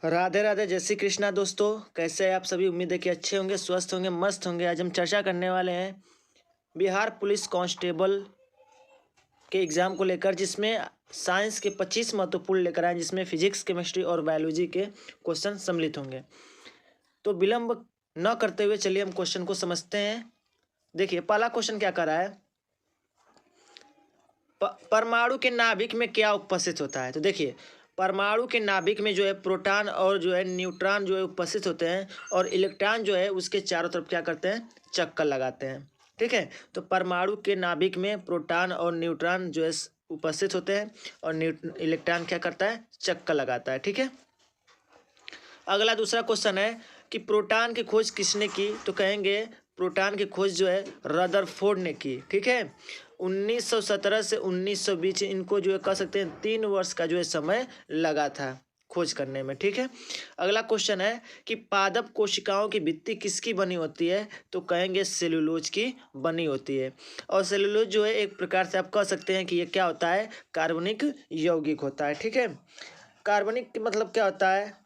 राधे राधे, जय श्री कृष्णा दोस्तों। कैसे हैं आप सभी? उम्मीद है कि अच्छे होंगे, स्वस्थ होंगे, मस्त होंगे। आज हम चर्चा करने वाले हैं बिहार पुलिस कांस्टेबल के एग्ज़ाम को लेकर, जिसमें साइंस के 25 महत्वपूर्ण लेकर आए, जिसमें फिजिक्स, केमिस्ट्री और बायोलॉजी के क्वेश्चन सम्मिलित होंगे। तो विलंब न करते हुए चलिए हम क्वेश्चन को समझते हैं। देखिए, पहला क्वेश्चन क्या कर रहा है, परमाणु के नाभिक में क्या उपस्थित होता है। तो देखिए, परमाणु के नाभिक में जो है प्रोटॉन और जो है न्यूट्रॉन जो है उपस्थित होते हैं, और इलेक्ट्रॉन जो है उसके चारों तरफ क्या करते हैं, चक्कर लगाते हैं। ठीक है, तो परमाणु के नाभिक में प्रोटॉन और न्यूट्रॉन जो है उपस्थित होते हैं, और इलेक्ट्रॉन क्या करता है, चक्कर लगाता है। ठीक है, अगला दूसरा क्वेश्चन है कि प्रोटॉन की खोज किसने की। तो कहेंगे प्रोटॉन की खोज जो है रदरफोर्ड ने की। ठीक है, 1917 से 1920 इनको जो है कह सकते हैं 3 वर्ष का जो है समय लगा था खोज करने में। ठीक है, अगला क्वेश्चन है कि पादप कोशिकाओं की भित्ति किसकी बनी होती है। तो कहेंगे सेलुलोज की बनी होती है। और सेलुलोज जो है एक प्रकार से आप कह सकते हैं कि ये क्या होता है, कार्बनिक यौगिक होता है। ठीक है, कार्बनिक मतलब क्या होता है,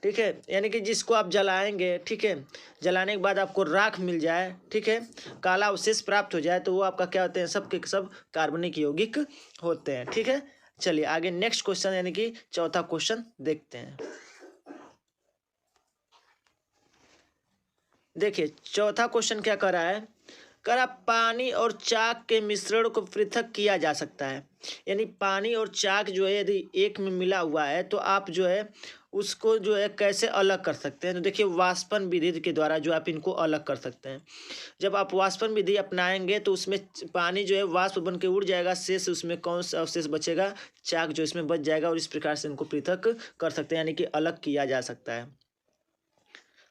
ठीक है, यानी कि जिसको आप जलाएंगे, ठीक है, जलाने के बाद आपको राख मिल जाए, ठीक है, काला अवशेष प्राप्त हो जाए, तो वो आपका क्या होते हैं, सब के सब कार्बनिक यौगिक होते हैं। ठीक है, चलिए आगे नेक्स्ट क्वेश्चन यानी कि चौथा क्वेश्चन देखते हैं। देखिए, चौथा क्वेश्चन क्या कर रहा है, करा पानी और चाक के मिश्रण को पृथक किया जा सकता है। यानी पानी और चाक जो है यदि एक में मिला हुआ है तो आप जो है उसको जो है कैसे अलग कर सकते हैं। तो देखिए, वाष्पन विधि के द्वारा जो आप इनको अलग कर सकते हैं। जब आप वाष्पन विधि अपनाएंगे तो उसमें पानी जो है वाष्प बन के उड़ जाएगा, शेष उसमें कौन सा अवशेष बचेगा, चाक जो इसमें बच जाएगा, और इस प्रकार से इनको पृथक कर सकते हैं, यानी कि अलग किया जा सकता है।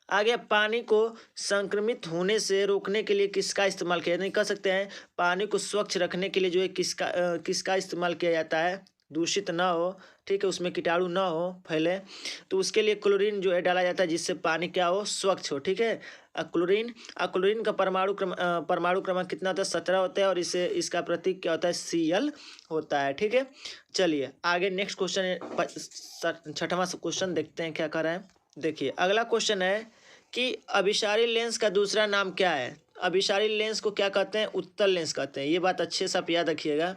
आगे, पानी को संक्रमित होने से रोकने के लिए किसका इस्तेमाल किया, नहीं कर सकते हैं, पानी को स्वच्छ रखने के लिए जो है किसका इस्तेमाल किया जाता है, दूषित ना हो, ठीक है, उसमें कीटाणु ना हो फैले, तो उसके लिए क्लोरीन जो है डाला जाता है, जिससे पानी क्या हो, स्वच्छ हो। ठीक है, क्लोरीन का परमाणु क्रमांक कितना होता है, 17 होता है, और इसे इसका प्रतीक क्या होता है, Cl होता है। ठीक है, चलिए आगे नेक्स्ट क्वेश्चन, छठवां क्वेश्चन देखते हैं क्या कर रहा है। देखिए, अगला क्वेश्चन है कि अभिसारी लेंस का दूसरा नाम क्या है। अभिसारी लेंस को क्या कहते हैं, उत्तल लेंस कहते हैं। ये बात अच्छे से आप याद रखिएगा।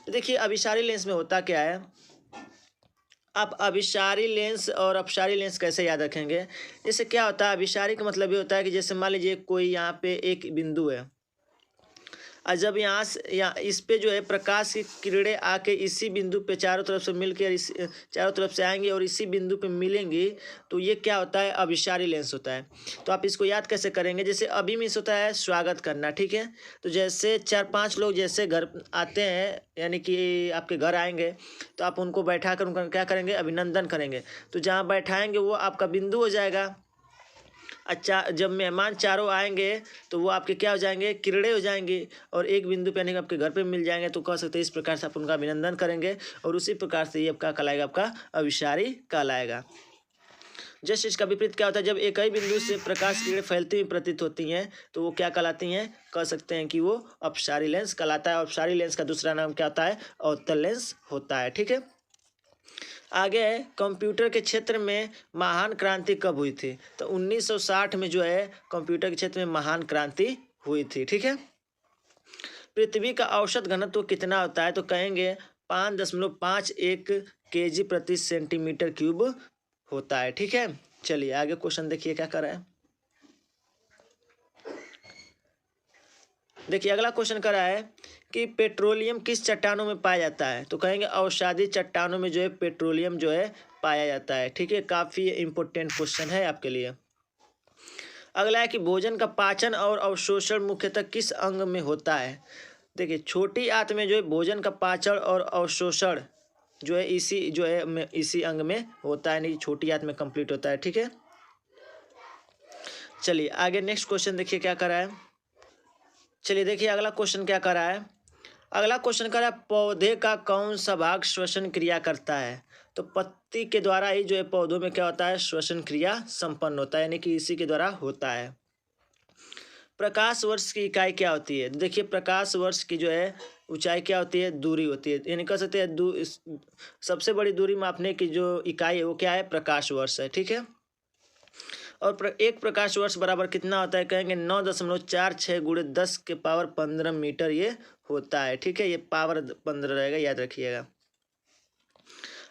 तो देखिए, अभिसारी लेंस में होता क्या है, आप अभिसारी लेंस और अपसारी लेंस कैसे याद रखेंगे। जैसे क्या होता है, अभिसारी का मतलब ये होता है कि जैसे मान लीजिए कोई यहाँ पे एक बिंदु है, और जब यहाँ से इस पे जो है प्रकाश की किरणें आके इसी बिंदु पे चारों तरफ से मिलकर इस चारों तरफ से आएंगी और इसी बिंदु पे मिलेंगी, तो ये क्या होता है, अभिसारी लेंस होता है। तो आप इसको याद कैसे करेंगे, जैसे अभी मीन्स होता है स्वागत करना। ठीक है, तो जैसे 4-5 लोग जैसे घर आते हैं, यानी कि आपके घर आएंगे, तो आप उनको बैठा कर उनका क्या करेंगे, अभिनंदन करेंगे। तो जहाँ बैठाएंगे वो आपका बिंदु हो जाएगा। अच्छा, जब मेहमान चारों आएंगे तो वो आपके क्या हो जाएंगे, किरणें हो जाएंगी, और एक बिंदु पे यानी कि आपके घर पे मिल जाएंगे। तो कह सकते हैं इस प्रकार से आप उनका अभिनंदन करेंगे, और उसी प्रकार से ये आपका कहलाएगा, आपका अभिसारी कहलाएगा। जस्ट इसका विपरीत क्या होता है, जब एक ही बिंदु से प्रकाश किरणें फैलती हुई प्रतीत होती हैं तो वो क्या कहलाती हैं, कह सकते हैं कि वो अपसारी लेंस कहलाता है। अपसारी लेंस का दूसरा नाम क्या होता है, अवतल लेंस होता है। ठीक है, आगे है, कंप्यूटर के क्षेत्र में महान क्रांति कब हुई थी। तो 1960 में जो है कंप्यूटर के क्षेत्र में महान क्रांति हुई थी। ठीक है, पृथ्वी का औसत घनत्व कितना होता है। तो कहेंगे 5.51 kg प्रति सेंटीमीटर क्यूब होता है। ठीक है, चलिए आगे क्वेश्चन देखिए क्या कर रहा है। देखिए, अगला क्वेश्चन कर रहा है कि पेट्रोलियम किस चट्टानों में पाया जाता है। तो कहेंगे अवसादी चट्टानों में जो है पेट्रोलियम जो है पाया जाता है। ठीक है, काफ़ी इंपॉर्टेंट क्वेश्चन है आपके लिए। अगला है कि भोजन का पाचन और अवशोषण मुख्यतः किस अंग में होता है। देखिए, छोटी आंत में जो है भोजन का पाचन और अवशोषण जो है इसी अंग में होता है, नहीं छोटी आंत में कंप्लीट होता है। ठीक है, चलिए आगे नेक्स्ट क्वेश्चन देखिए क्या कर रहा है। चलिए देखिए, अगला क्वेश्चन क्या कर रहा है। अगला क्वेश्चन कर रहा है, पौधे का कौन सा भाग श्वसन क्रिया करता है। तो पत्ती के द्वारा ही जो है पौधों में क्या होता है, श्वसन क्रिया संपन्न होता है, यानी कि इसी के द्वारा होता है। प्रकाश वर्ष की इकाई क्या होती है? देखिए प्रकाश वर्ष की जो है ऊंचाई क्या होती है? दूरी होती है। यानी कह सकते हैं सबसे बड़ी दूरी मापने की जो इकाई है वो क्या है? प्रकाश वर्ष है। ठीक है। और एक प्रकाश वर्ष बराबर कितना होता है? कहेंगे 9.46 गुणे 10⁻15 मीटर ये होता है। ठीक है, ये पावर 15 रहेगा, याद रखिएगा।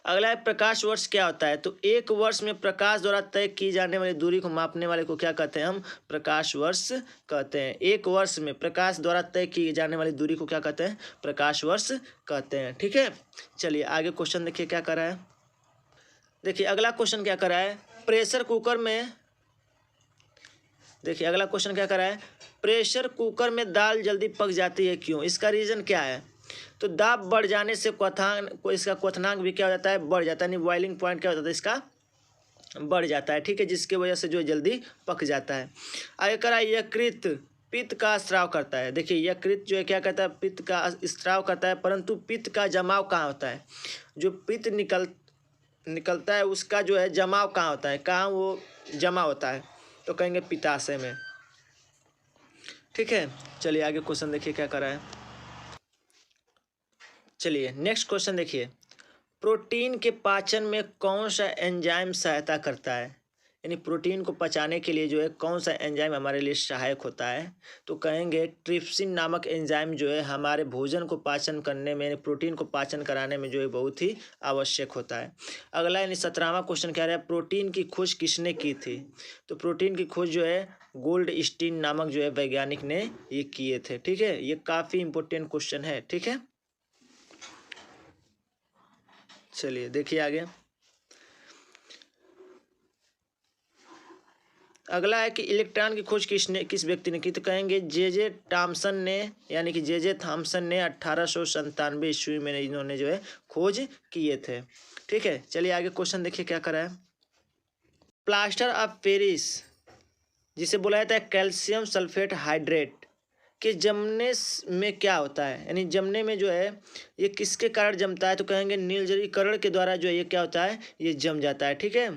अगला है प्रकाश वर्ष क्या होता है? तो एक वर्ष में प्रकाश द्वारा तय की जाने वाली दूरी को मापने वाले को क्या कहते हैं? हम प्रकाश वर्ष कहते हैं। एक वर्ष में प्रकाश द्वारा तय की जाने वाली दूरी को क्या कहते हैं? प्रकाश वर्ष कहते हैं। ठीक है, चलिए आगे क्वेश्चन देखिए क्या कर रहा है। देखिए अगला क्वेश्चन क्या कर रहा है, प्रेशर कुकर में। देखिए अगला क्वेश्चन क्या कर रहा है, प्रेशर कुकर में दाल जल्दी पक जाती है क्यों? इसका रीज़न क्या है? तो दाब बढ़ जाने से इसका क्वथनांक भी क्या हो जाता है? बढ़ जाता है। यानी बॉइलिंग पॉइंट क्या हो जाता है? इसका बढ़ जाता है। ठीक है, जिसकी वजह से जो जल्दी पक जाता है। आगे करा यकृत पित्त का स्राव करता है। देखिए यकृत जो है क्या करता है? पित्त का स्राव करता है, परंतु पित्त का जमाव कहाँ होता है? जो पित्त निकलता है उसका जो है जमाव कहाँ होता है? कहाँ वो जमा होता है? तो कहेंगे पित्ताशय में। ठीक है, चलिए आगे क्वेश्चन देखिए क्या कर रहा है। चलिए नेक्स्ट क्वेश्चन देखिए, प्रोटीन के पाचन में कौन सा एंजाइम सहायता करता है? यानी प्रोटीन को पचाने के लिए जो है कौन सा एंजाइम हमारे लिए सहायक होता है? तो कहेंगे ट्रिप्सिन नामक एंजाइम जो है हमारे भोजन को पाचन करने में, यानी प्रोटीन को पाचन कराने में जो है बहुत ही आवश्यक होता है। अगला यानी 17वां क्वेश्चन क्या रहा है, प्रोटीन की खोज किसने की थी? तो प्रोटीन की खोज जो है गोल्डस्टीन नामक जो है वैज्ञानिक ने ये किए थे। ठीक है, ये काफ़ी इंपॉर्टेंट क्वेश्चन है। ठीक है, चलिए देखिए आगे। अगला है कि इलेक्ट्रॉन की खोज किस व्यक्ति ने की? तो कहेंगे जे थॉमसन ने, यानी कि जे थॉमसन ने 1897 ईस्वी में इन्होंने जो है खोज किए थे। ठीक है, चलिए आगे क्वेश्चन देखिए क्या करा है। प्लास्टर ऑफ पेरिस जिसे बोला जाता है कैल्शियम सल्फेट हाइड्रेट के जमने में क्या होता है? यानी जमने में जो है ये किसके कारण जमता है? तो कहेंगे निर्जलीकरण के द्वारा जो है ये क्या होता है? ये जम जाता है। ठीक है,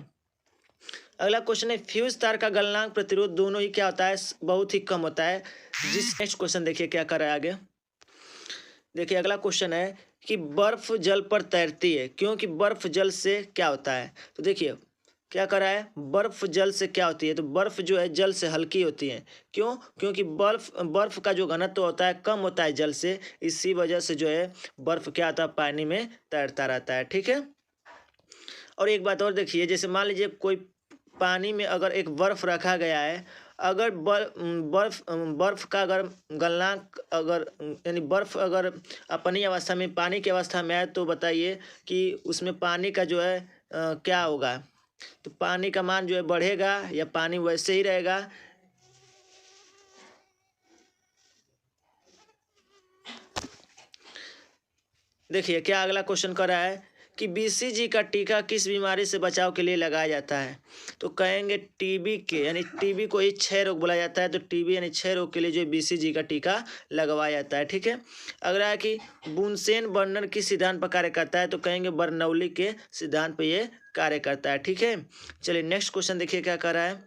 अगला क्वेश्चन है फ्यूज तार का गलनांक प्रतिरोध दोनों ही क्या होता है? बहुत ही कम होता है। नेक्स्ट क्वेश्चन देखिए क्या कर रहा है आगे। देखिए अगला क्वेश्चन है कि बर्फ जल पर तैरती है क्योंकि बर्फ जल से क्या होता है? तो देखिए क्या कर रहा है, बर्फ जल से क्या होती है? तो बर्फ जो है जल से हल्की होती है। क्यों? क्योंकि बर्फ का जो घनत्व होता है कम होता है जल से, इसी वजह से जो है बर्फ क्या होता है? पानी में तैरता रहता है। ठीक है, और एक बात और देखिए, जैसे मान लीजिए कोई पानी में अगर एक बर्फ रखा गया है, अगर बर्फ का अगर गलनांक अगर यानी बर्फ अगर अपनी अवस्था में पानी की अवस्था में आए तो बताइए कि उसमें पानी का जो है क्या होगा? तो पानी का मान जो है बढ़ेगा या पानी वैसे ही रहेगा? देखिए क्या अगला क्वेश्चन कर रहा है कि बीसीजी का टीका किस बीमारी से बचाव के लिए लगाया जाता है? तो कहेंगे टीबी के, यानी टीबी को ही क्षय रोग बोला जाता है। तो टीबी यानी क्षय रोग के लिए जो बीसीजी का टीका लगवाया जाता है। ठीक है, अगला है कि बुनसेन बर्नर किस सिद्धांत पर कार्य करता है? तो कहेंगे बर्नौली के सिद्धांत पर यह कार्य करता है। ठीक है, चलिए नेक्स्ट क्वेश्चन देखिए क्या कर रहा है।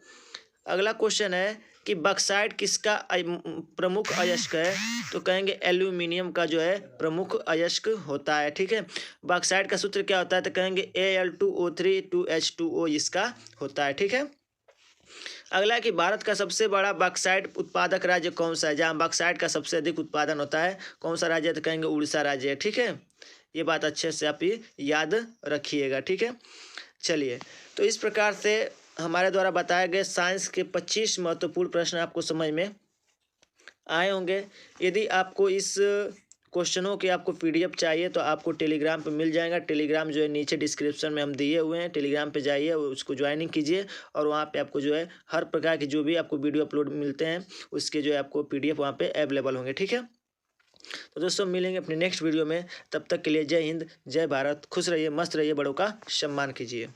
अगला क्वेश्चन है कि बक्साइट किसका प्रमुख अयस्क है? तो कहेंगे एल्यूमिनियम का जो है प्रमुख अयस्क होता है। ठीक है, बक्साइट का सूत्र क्या होता है? तो कहेंगे Al2O3 2H2O इसका होता है। ठीक है, अगला है कि भारत का सबसे बड़ा बक्साइट उत्पादक राज्य कौन सा है? जहाँ बक्साइट का सबसे अधिक उत्पादन होता है कौन सा राज्य? तो कहेंगे उड़ीसा राज्य है। ठीक है, ये बात अच्छे से आप याद रखिएगा। ठीक है, चलिए तो इस प्रकार से हमारे द्वारा बताए गए साइंस के 25 महत्वपूर्ण प्रश्न आपको समझ में आए होंगे। यदि आपको इस क्वेश्चनों के आपको पीडीएफ चाहिए तो आपको टेलीग्राम पे मिल जाएगा। टेलीग्राम जो है नीचे डिस्क्रिप्शन में हम दिए हुए हैं, टेलीग्राम पे जाइए, उसको ज्वाइनिंग कीजिए और वहाँ पे आपको जो है हर प्रकार की जो भी आपको वीडियो अपलोड मिलते हैं उसके जो है आपको पीडीएफ वहाँ पे अवेलेबल होंगे। ठीक है, तो दोस्तों मिलेंगे अपने नेक्स्ट वीडियो में। तब तक के लिए जय हिंद, जय भारत, खुश रहिए, मस्त रहिए, बड़ों का सम्मान कीजिए।